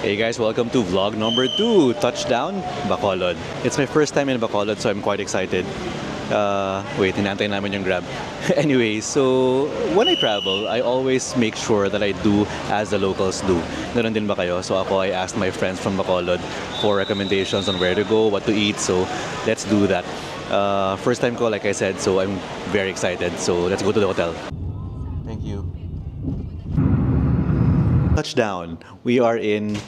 Hey guys, welcome to vlog number 2, Touchdown, Bacolod. It's my first time in Bacolod, so I'm quite excited. Wait, hinantay namin yung Grab. Anyway, so when I travel, I always make sure that I do as the locals do. Ganun din ba kayo? So ako, I asked my friends from Bacolod for recommendations on where to go, what to eat, so let's do that. First time ko, like I said, so I'm very excited. So let's go to the hotel. Thank you. Touchdown. We are in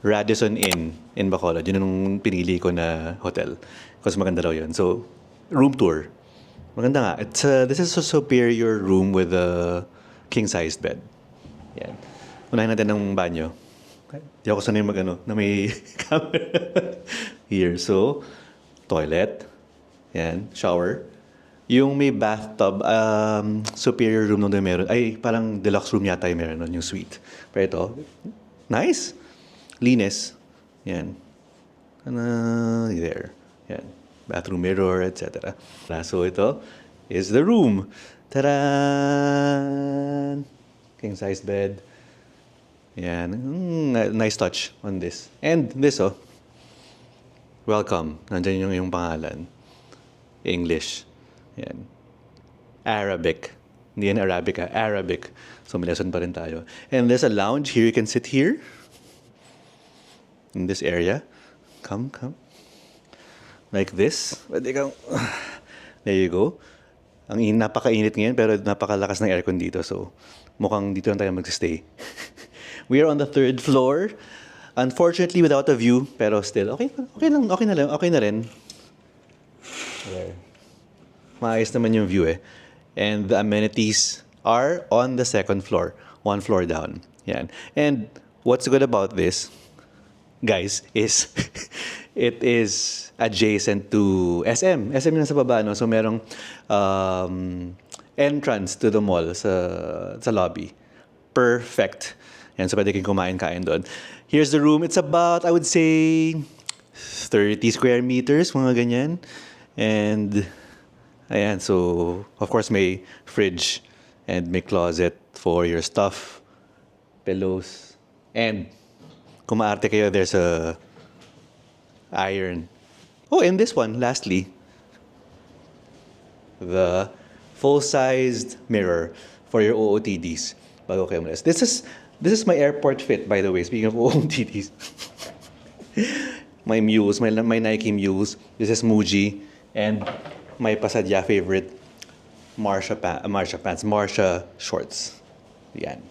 Radisson Inn in Bacolod. Yun yung pinili ko na hotel. Kasi maganda daw yun. So, room tour. Maganda nga. This is a superior room with a king-sized bed. Yan. Unahin natin ng banyo. Di ako sanay na may camera. Here. So, toilet. Yan. Shower. Yung may bathtub, superior room nung meron. Ay, parang deluxe room yata yung meron nun, yung suite. Pero ito, nice. Linis. Yan. There. Yan. Bathroom mirror, etc. So ito is the room. Tadaan! King-sized bed. Yan. Nice touch on this. And this, oh. Welcome. Nandyan yung pangalan. English. Yan. Arabic. Hindi yan Arabic, ha? Arabic. So, may lesson pa rin tayo. And there's a lounge here. You can sit here. In this area. Come. Like this. There you go. Napakainit ngayon, pero napakalakas ng aircon dito. So, mukhang dito lang tayo mag-stay. We are on the 3rd floor. Unfortunately, without a view. Pero still, okay na rin. There. Maayos naman yung view eh. And the amenities are on the 2nd floor. 1 floor down. Yan. And what's good about this, guys, is it is adjacent to SM. SM yung nasa baba, no? So merong entrance to the mall sa lobby. Perfect. Yan. So pwede kayong kumain-kain doon. Here's the room. It's about, I would say, 30 square meters, mga ganyan. And ayan, so of course may fridge and may closet for your stuff, pillows, and kung maarte kayo, there's a iron. Oh, and this one, lastly, the full-sized mirror for your OOTDs. Bago kayo umalis. This is my airport fit, by the way, speaking of OOTDs. My Mules, my Nike Mules. This is Muji. And my Pasadya favorite, Marsha shorts. Yan.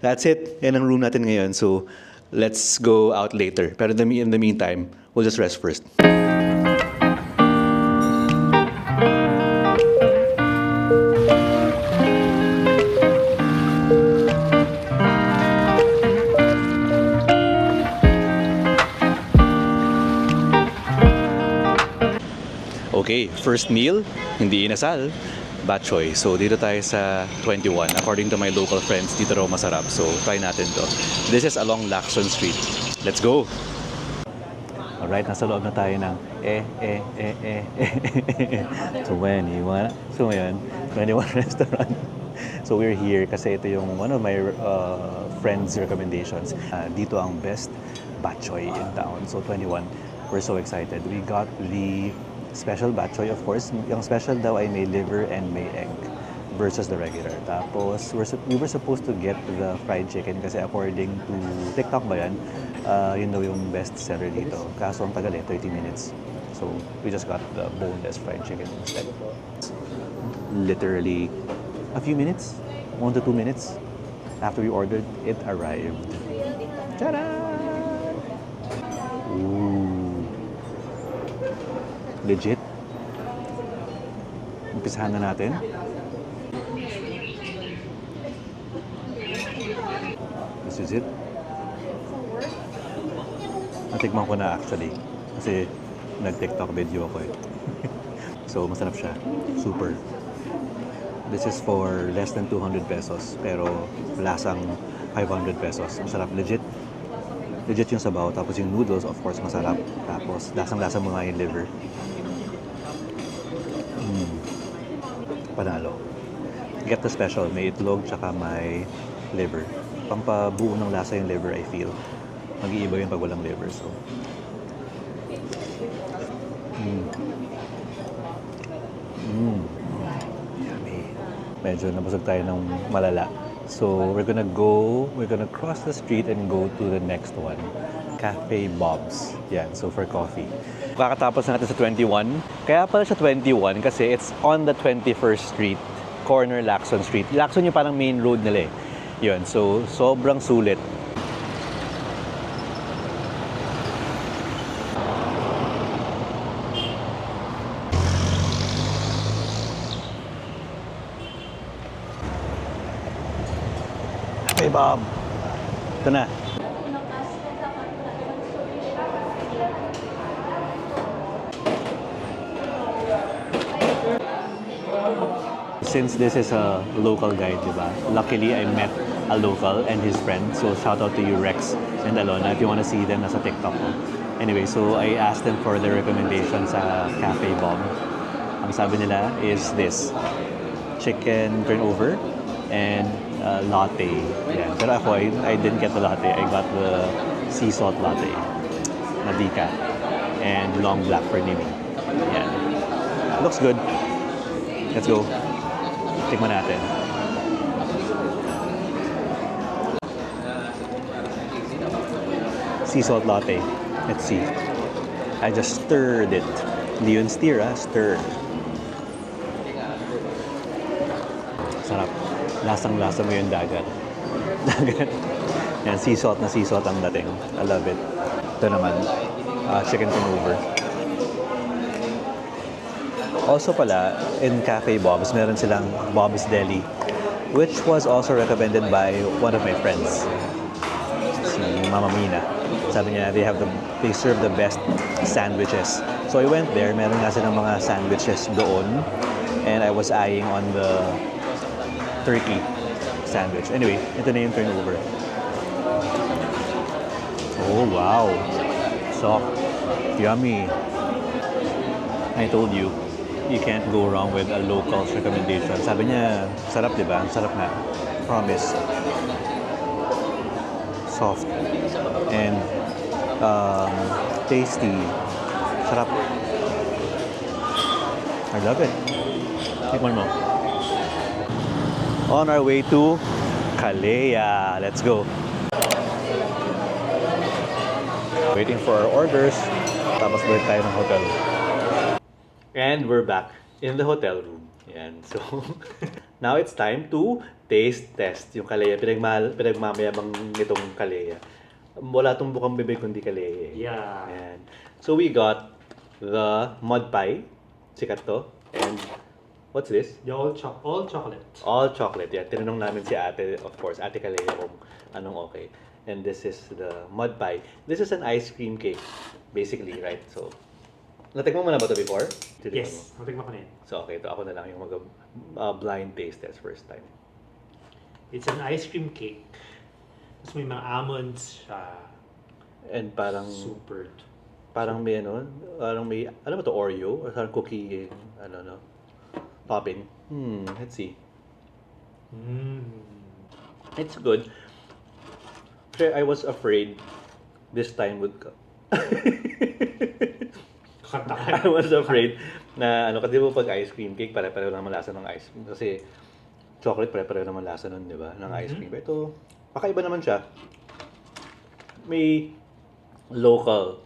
That's it. Yan ang room natin ngayon. So, let's go out later. Pero in the meantime, we'll just rest first. Okay, first meal, hindi inasal, bok choy. So dito tayo sa 21. According to my local friends, dito raw masarap. So try natin to. This is along Lacson Street. Let's go! Alright, nasa loob na tayo ng 21. So ngayon, 21 restaurant. So we're here kasi ito yung one of my friends' recommendations. Dito ang best bok choy in town. So 21, we're so excited. We got the special bok choy, of course. Yung special daw ay may liver and may egg versus the regular. Tapos, we were supposed to get the fried chicken kasi according to TikTok ba yan, yun daw yung best seller dito. Kaso ang tagal 30 minutes. So, we just got the boneless fried chicken instead. Literally a few minutes, 1 to 2 minutes after we ordered, it arrived. Ta-da! Ooh. Legit. Umpisahan na natin. This is it. Natikman ko na actually. Kasi nag-TikTok video ako eh. So, masarap siya. Super. This is for less than 200 pesos. Pero lasang 500 pesos. Masarap. Legit yung sabaw. Tapos yung noodles, of course, masarap. Tapos lasang-lasa mo nga yung liver. Panalo. Get the special. May itlog tsaka may liver. Pampabuo ng lasa yung liver, I feel. Mag-iiba yun pag walang liver. So, yummy. Medyo nabusog tayo ng malala. So, we're gonna cross the street and go to the next one. Cafe Bob's. Yan, so for coffee. Kakatapos na natin sa 21. Kaya pala siya 21 kasi it's on the 21st Street, corner Lacson Street. Lacson yung parang main road nila eh. Yun, so sobrang sulit. Hey Bob! Ito na. Since this is a local guide, diba? Luckily, I met a local and his friend. So, shout out to you, Rex and Alona, if you want to see them nasa TikTok ko. Anyway, so I asked them for their recommendations sa Cafe Bob. Ang sabi nila is this. Chicken turnover and latte. Yeah. Pero ako, I didn't get the latte. I got the sea salt latte. Nadika. And long black for Nimi. Yeah. Looks good. Let's go. Tikman natin. Sea salt latte. Let's see. I just stirred it. Hindi yun stir, stir. Sarap. Lasang-lasa mo yung dagat. Dagat. Yan, sea salt na sea salt ang dating. I love it. Ito naman, chicken turnover. Also pala, in Cafe Bob's, meron silang Bob's Deli, which was also recommended by one of my friends, si Mama Mina. Sabi niya, they serve the best sandwiches. So I went there, meron nga silang mga sandwiches doon, and I was eyeing on the turkey sandwich. Anyway, ito na yung turnover. Oh, wow. Soft. Yummy. I told you, you can't go wrong with a local's recommendation. Sabi niya, sarap, di ba? Sarap nga. Promise. Soft. And tasty. Sarap. I love it. Tikman mo. On our way to Kalea. Let's go. Waiting for our orders. Tapos balik tayo ng hotel. And we're back in the hotel room. Yan. So, now it's time to taste test yung Kalea. Pinagmamayabang nitong Kalea. Wala tong bukang bibig kundi Kalea. Yeah. Yan. So, we got the mud pie. Sikat to. And what's this? The all chocolate. All chocolate. Yan. Tinanong namin si ate, of course, ate Kalea kung anong okay. And this is the mud pie. This is an ice cream cake, basically, right? So, natikman mo na ba ito before? Yes, natikman ko na yan. So, okay. Ito ako na lang yung blind taste test first time. It's an ice cream cake. Tapos may mga almonds siya. And parang, Super. parang may parang may, ano ba ito, Oreo? Or parang cookie, no? Topping. Let's see. It's good. Pero I was afraid this time would come. I was afraid na kasi po pag ice cream cake, pare-pareho naman lasa ng ice cream. Kasi chocolate, pare-pareho naman lasa nun, di ba? Ng ice cream. Pero ito, pakaiba naman siya. May local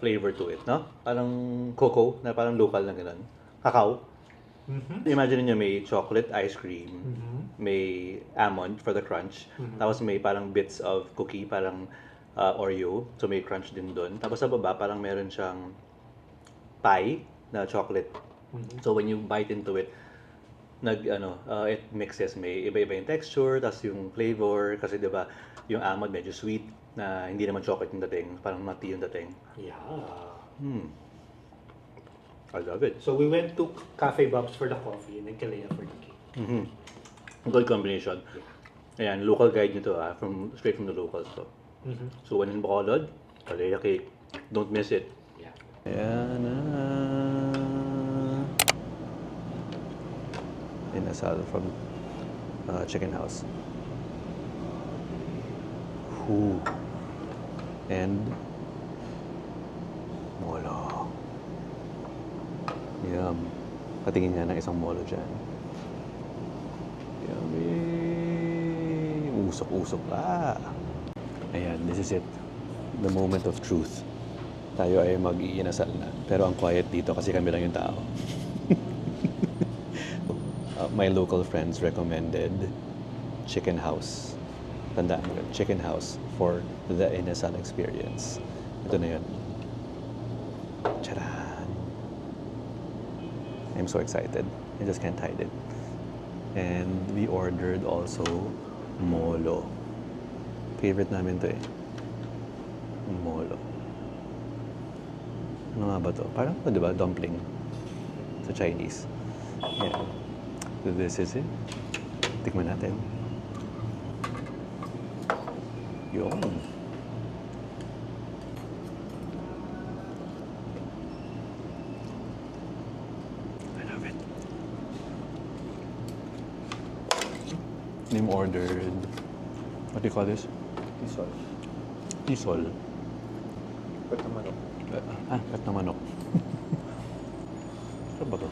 flavor to it, no? Parang cocoa, na parang local na gano'n. Cacao. Imagine niyo may chocolate ice cream, may almond for the crunch, tapos may parang bits of cookie, parang Oreo, so may crunch din doon. Tapos sa baba, parang meron siyang pie na chocolate. So when you bite into it, it mixes, may iba-iba yung texture, tapos yung flavor, kasi 'di ba, yung almond medyo sweet na hindi naman chocolate yung dating, parang nutty yung dating. Yeah. I love it. So we went to Cafe Bob's for the coffee and then Kalea for the cake. Good combination. Ayan, local guide nito straight from the locals to. So when in Bacolod, Kalea cake. Don't miss it. Yeah. Ayan na. Inasal from Chicken House. Ooh. And molo. Yum. Patingin nga ng isang molo dyan. Yummy! Usok-usok pa. Ayan, this is it. The moment of truth. Tayo ay mag-iinasal na. Pero ang quiet dito kasi kami lang yung tao. My local friends recommended Chicken House. Tandaan mo yun, Chicken House for the inasal experience. Ito na yun. Charan! I'm so excited. I just can't hide it. And we ordered also molo. Favorite namin to eh. Molo. Ano nga ba to? Parang, di ba, dumpling sa Chinese. Yeah. So this is it. Tikman natin. Yun. I love it. Name ordered. What do you call this? Isol. Isol. Pwede manok. Kat na manok. Ano ba to?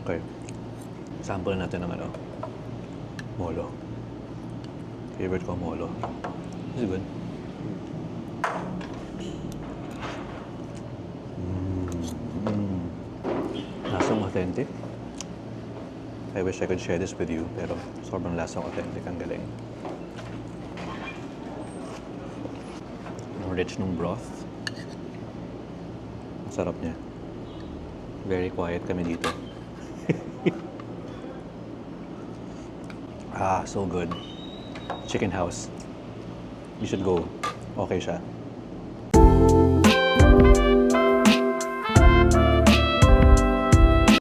Okay. Sample natin ng ano. Molo. Favorite ko molo. This is good. Lasang authentic. I wish I could share this with you, pero sobrang lasang authentic. Ang galing. Ang rich ng broth. Ang sarap niya. Very quiet kami dito. So good. Chicken House. You should go. Okay siya.